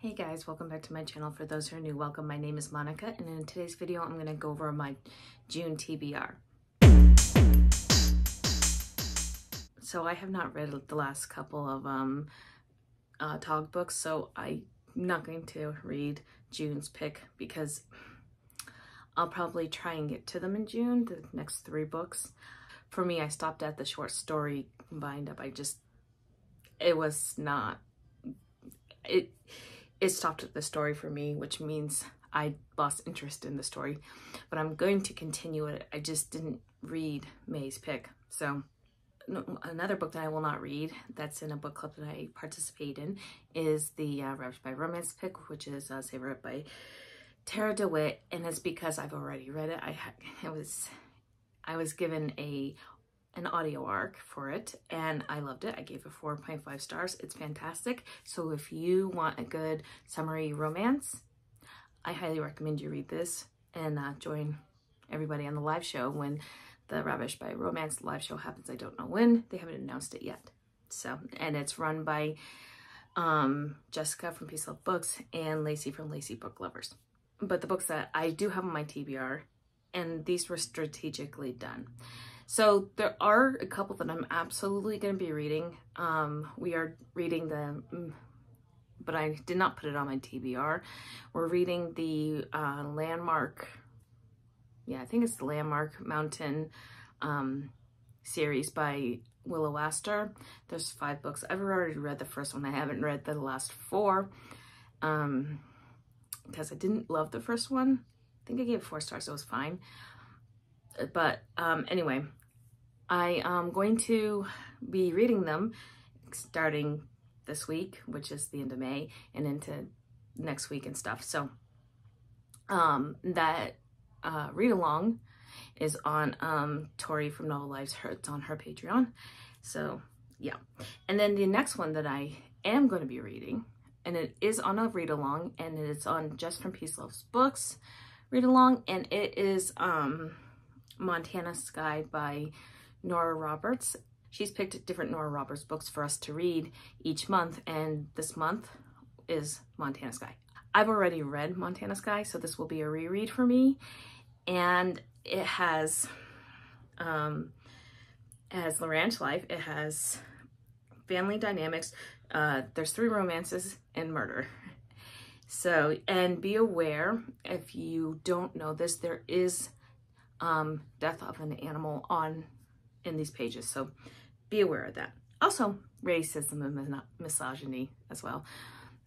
Hey guys, welcome back to my channel. For those who are new, welcome. My name is Monica, and in today's video I'm going to go over my June TBR. So I have not read the last couple of Tog books, so I'm not going to read June's pick because I'll probably try and get to them in June, the next 3 books. For me, I stopped at the short story combined up. It stopped at the story for me, which means I lost interest in the story, but I'm going to continue it. I just didn't read May's pick. So another book that I will not read, that's in a book club that I participate in, is the Ravished by Romance pick, which is Savor It by Tara DeWitt, and it's because I've already read it. I was given an audio arc for it and I loved it. I gave it 4.5 stars. It's fantastic. So if you want a good summary romance, I highly recommend you read this and join everybody on the live show when the Ravished by Romance live show happens. I don't know when. They haven't announced it yet. So, and it's run by Jessica from Peace Love Books and Lacey from Lacey Book Lovers. But the books that I do have on my TBR, and these were strategically done. So there are a couple that I'm absolutely going to be reading. We are reading but I did not put it on my TBR. We're reading the Landmark, I think it's the Landmark Mountain series by Willow Astor. There's 5 books. I've already read the first one. I haven't read the last 4 because I didn't love the first one. I think I gave it 4 stars, so it was fine. But anyway, I am going to be reading them starting this week, which is the end of May, and into next week and stuff. So that read along is on Tori from Novel Lives. It's on her Patreon. So yeah. And then the next one that I am going to be reading, and it is on a read along, and it's on Just from Peace Loves Books read along, and it is Montana Sky by Nora Roberts. She's picked different Nora Roberts books for us to read each month, and this month is Montana Sky. I've already read Montana Sky, so this will be a reread for me, and it has the ranch life, it has family dynamics, there's 3 romances and murder. So, and be aware, if you don't know this, there is death of an animal in these pages, so be aware of that. Also, racism and misogyny as well.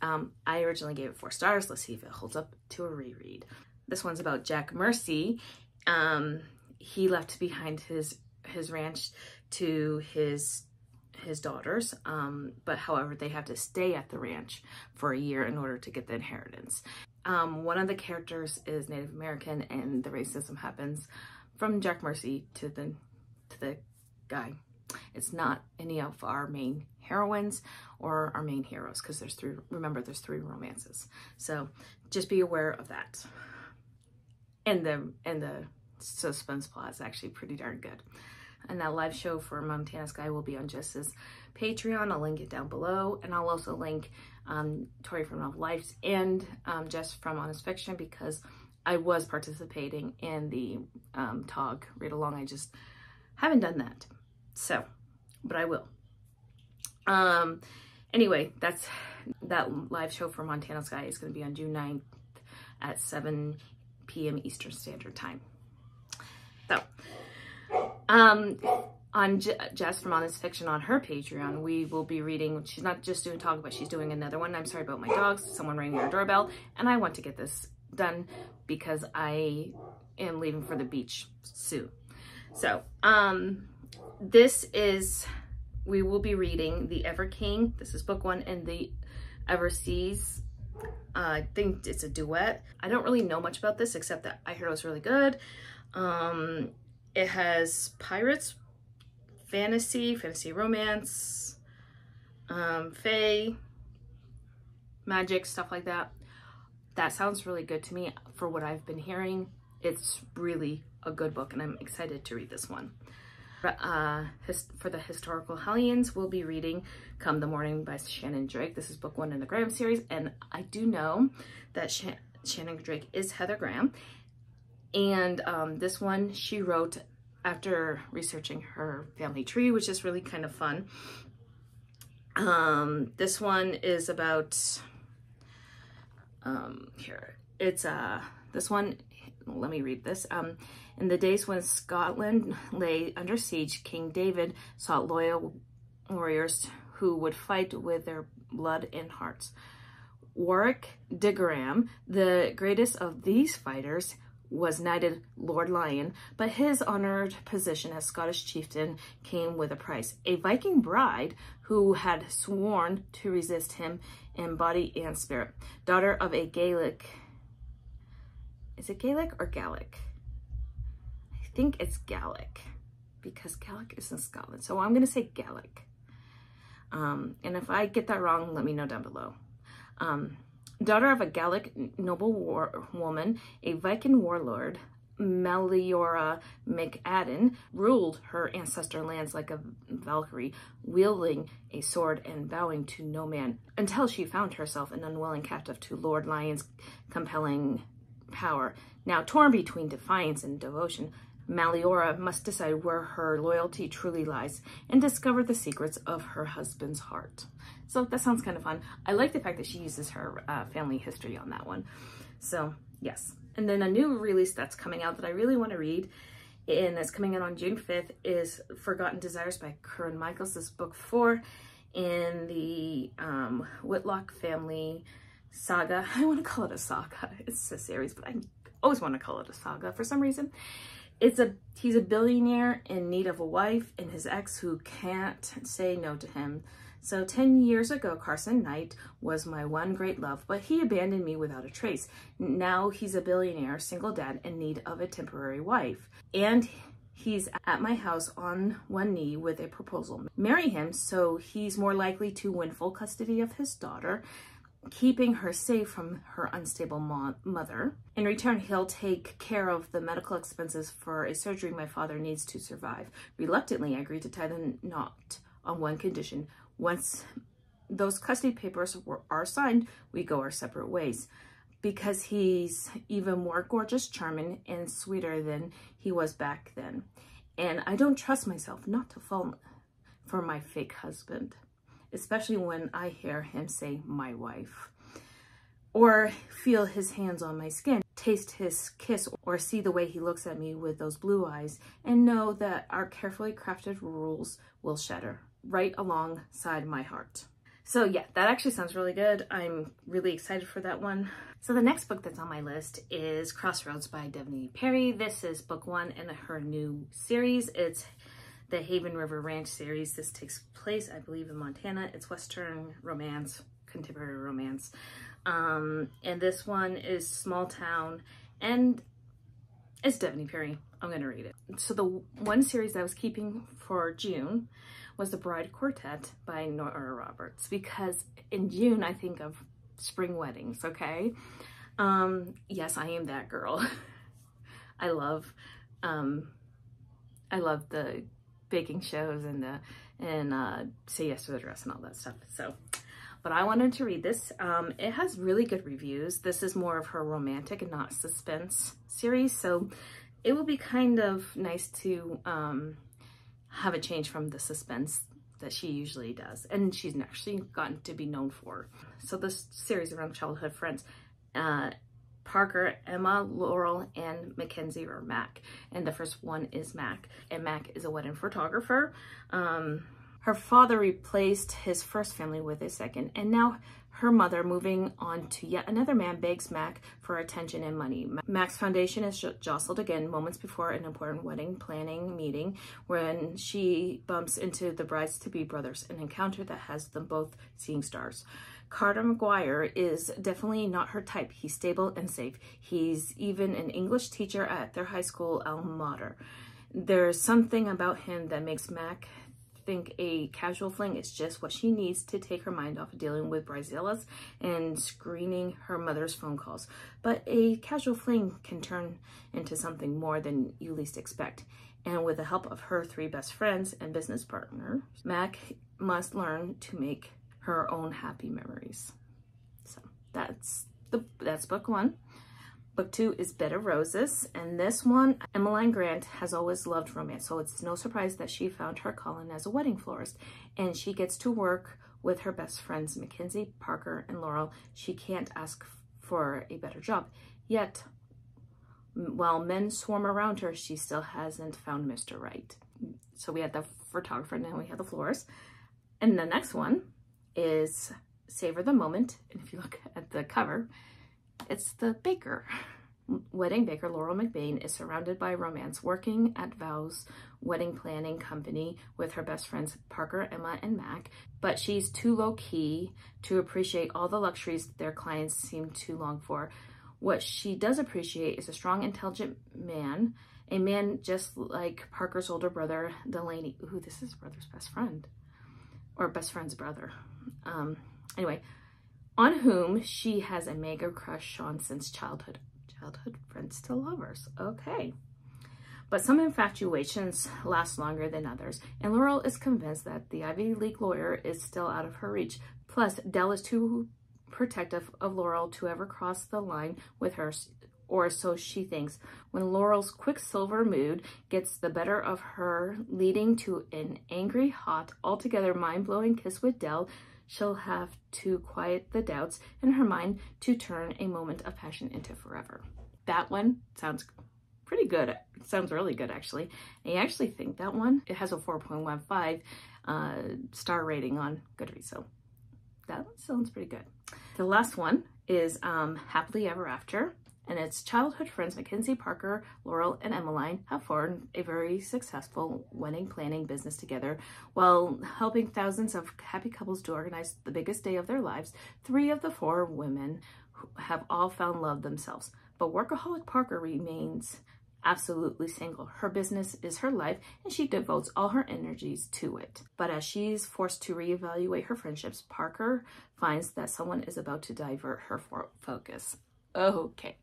I originally gave it 4 stars. Let's see if it holds up to a reread. This one's about Jack Mercy. He left behind his ranch to his daughters, but however they have to stay at the ranch for a year in order to get the inheritance. One of the characters is Native American, and the racism happens from Jack Mercy to the guy. It's not any of our main heroines or our main heroes, because there's 3 romances. So just be aware of that. And the suspense plot is actually pretty darn good. And that live show for Montana Sky will be on Jess's Patreon. I'll link it down below, and I'll also link Tori from Novel Lives and Jess from Honest Fiction, because I was participating in the Tog read along. I just haven't done that. So, but I will. Anyway, that live show for Montana Sky is going to be on June 9th at 7 p.m. Eastern Standard Time. So, on Jess from Honest Fiction on her Patreon, we will be reading, she's not just doing Talk, but she's doing another one. I'm sorry about my dogs. Someone rang our doorbell, and I want to get this done because I am leaving for the beach soon. So, we will be reading The Ever King. This is book 1, and The Ever Seas. I think it's a duet. I don't really know much about this except that I heard it was really good. It has pirates, fantasy romance, fae, magic, stuff like that. That sounds really good to me. For what I've been hearing, it's really a good book, and I'm excited to read this one. For the historical Hellions, we'll be reading Come the Morning by Shannon Drake. This is book 1 in the Graham series, and I do know that Shannon Drake is Heather Graham, and this one she wrote after researching her family tree, which is really kind of fun. This one is about, this one, let me read this. In the days when Scotland lay under siege, King David sought loyal warriors who would fight with their blood and hearts. Warwick de Graham, the greatest of these fighters, was knighted Lord Lion, but his honored position as Scottish chieftain came with a price. A Viking bride who had sworn to resist him in body and spirit. Daughter of a Gaelic, is it Gaelic or Gallic? I think it's Gallic, because Gallic is in Scotland. So I'm going to say Gallic. And if I get that wrong, let me know down below. Daughter of a Gallic noble woman, a Viking warlord, Meliora McAdden, ruled her ancestor lands like a Valkyrie, wielding a sword and bowing to no man, until she found herself an unwilling captive to Lord Lion's compelling power. Now torn between defiance and devotion, Meliora must decide where her loyalty truly lies and discover the secrets of her husband's heart. So that sounds kind of fun. I like the fact that she uses her family history on that one. So yes. And then a new release that's coming out that I really want to read, and that's coming out on June 5th, is Forgotten Desires by Curran Michaels. This is book 4 in the Whitlock family saga. I want to call it a saga. It's a series, but I always want to call it a saga for some reason. He's a billionaire in need of a wife, and his ex who can't say no to him. So 10 years ago, Carson Knight was my one great love, but he abandoned me without a trace. Now he's a billionaire, single dad in need of a temporary wife. And he's at my house on one knee with a proposal. Marry him so he's more likely to win full custody of his daughter, keeping her safe from her unstable mother. In return, he'll take care of the medical expenses for a surgery my father needs to survive. Reluctantly, I agreed to tie the knot on one condition. Once those custody papers are signed, we go our separate ways. Because he's even more gorgeous, charming, and sweeter than he was back then. And I don't trust myself not to fall for my fake husband, especially when I hear him say, my wife, or feel his hands on my skin, taste his kiss, or see the way he looks at me with those blue eyes, and know that our carefully crafted rules will shatter right alongside my heart. So yeah, that actually sounds really good. I'm really excited for that one. So the next book that's on my list is Crossroads by Devney Perry. This is book 1 in her new series. It's the Haven River Ranch series. This takes place, I believe, in Montana. It's Western romance, contemporary romance. And this one is small town, and it's Devney Perry. I'm gonna read it. So the one series I was keeping for June was The Bride Quartet by Nora Roberts, because in June I think of spring weddings, okay? Yes, I am that girl. I love the baking shows and Say Yes to the Dress and all that stuff. So, but I wanted to read this. It has really good reviews. This is more of her romantic and not suspense series, so it will be kind of nice to have a change from the suspense that she usually does, and she's actually gotten to be known for. So this series around childhood friends, Parker, Emma, Laurel, and Mackenzie, or Mac. And the first one is Mac, and Mac is a wedding photographer. Her father replaced his first family with a second, and now her mother, moving on to yet another man, begs Mac for attention and money. Mac's foundation is jostled again moments before an important wedding planning meeting, when she bumps into the brides-to-be brothers, an encounter that has them both seeing stars. Carter McGuire is definitely not her type. He's stable and safe. He's even an English teacher at their high school alma mater. There's something about him that makes Mac think a casual fling is just what she needs to take her mind off of dealing with bridezillas and screening her mother's phone calls. But a casual fling can turn into something more than you least expect. And with the help of her 3 best friends and business partners, Mac must learn to make her own happy memories. So that's book 1. Book 2 is Bed of Roses, and this one, Emmeline Grant has always loved romance, so it's no surprise that she found her calling as a wedding florist, and she gets to work with her best friends, Mackenzie, Parker, and Laurel. She can't ask for a better job. Yet, while men swarm around her, she still hasn't found Mr. Right. So we had the photographer, and then we have the florist. And the next one is Savor the Moment, and if you look at the cover, it's the baker. Wedding baker Laurel McBain is surrounded by romance, working at Val's wedding planning company with her best friends Parker, Emma, and Mac, but she's too low-key to appreciate all the luxuries their clients seem to long for. What she does appreciate is a strong, intelligent man, a man just like Parker's older brother, Delaney. Ooh, this is brother's best friend, or best friend's brother. Anyway, on whom she has a mega crush on since childhood friends to lovers. Okay. But some infatuations last longer than others, and Laurel is convinced that the Ivy League lawyer is still out of her reach. Plus, Dell is too protective of Laurel to ever cross the line with her, or so she thinks. When Laurel's quicksilver mood gets the better of her, leading to an angry, hot, altogether mind-blowing kiss with Dell, she'll have to quiet the doubts in her mind to turn a moment of passion into forever. That one sounds pretty good. It sounds really good, actually. I actually think that one, it has a 4.15 star rating on Goodreads, so that one sounds pretty good. The last one is Happily Ever After, and its childhood friends Mackenzie, Parker, Laurel, and Emmeline have formed a very successful wedding planning business together. While helping thousands of happy couples to organize the biggest day of their lives, 3 of the 4 women have all found love themselves. But workaholic Parker remains absolutely single. Her business is her life, and she devotes all her energies to it. But as she's forced to reevaluate her friendships, Parker finds that someone is about to divert her focus. Okay,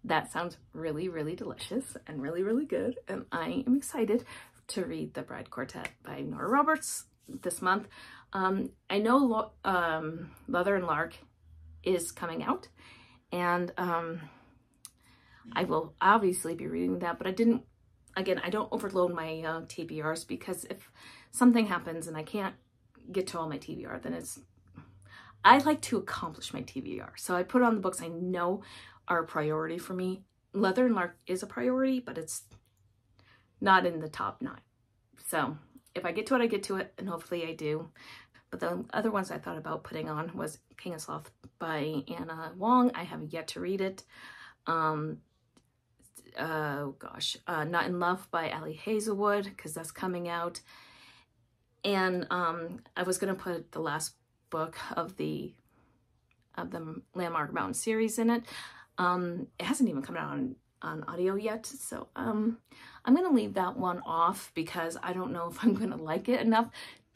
that sounds really, really delicious and really, really good. And I am excited to read The Bride Quartet by Nora Roberts this month. I know Leather and Lark is coming out, and I will obviously be reading that, but I don't overload my TBRs, because if something happens and I can't get to all my TBR, then I like to accomplish my TBR. So I put on the books I know are a priority for me. Leather and Lark is a priority, but it's not in the top 9. So if I get to it, I get to it, and hopefully I do. But the other ones I thought about putting on was King and Sloth by Anna Wong. I have yet to read it. Not in Love by Allie Hazelwood, because that's coming out. And I was going to put the last book of the Landmark Mountain series in it. It hasn't even come out on audio yet, so I'm going to leave that one off, because I don't know if I'm going to like it enough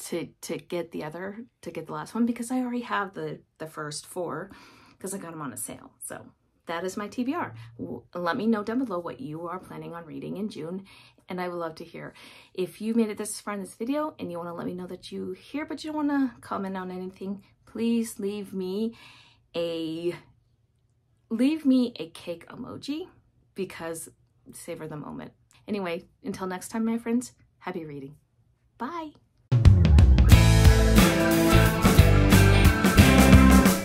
to get the last one, because I already have the first 4, because I got them on a sale. So that is my TBR. Let me know down below what you are planning on reading in June, and I would love to hear. If you made it this far in this video and you want to let me know that you here, but you don't want to comment on anything, please leave me a cake emoji, because savor the moment. Anyway, until next time, my friends, happy reading. Bye.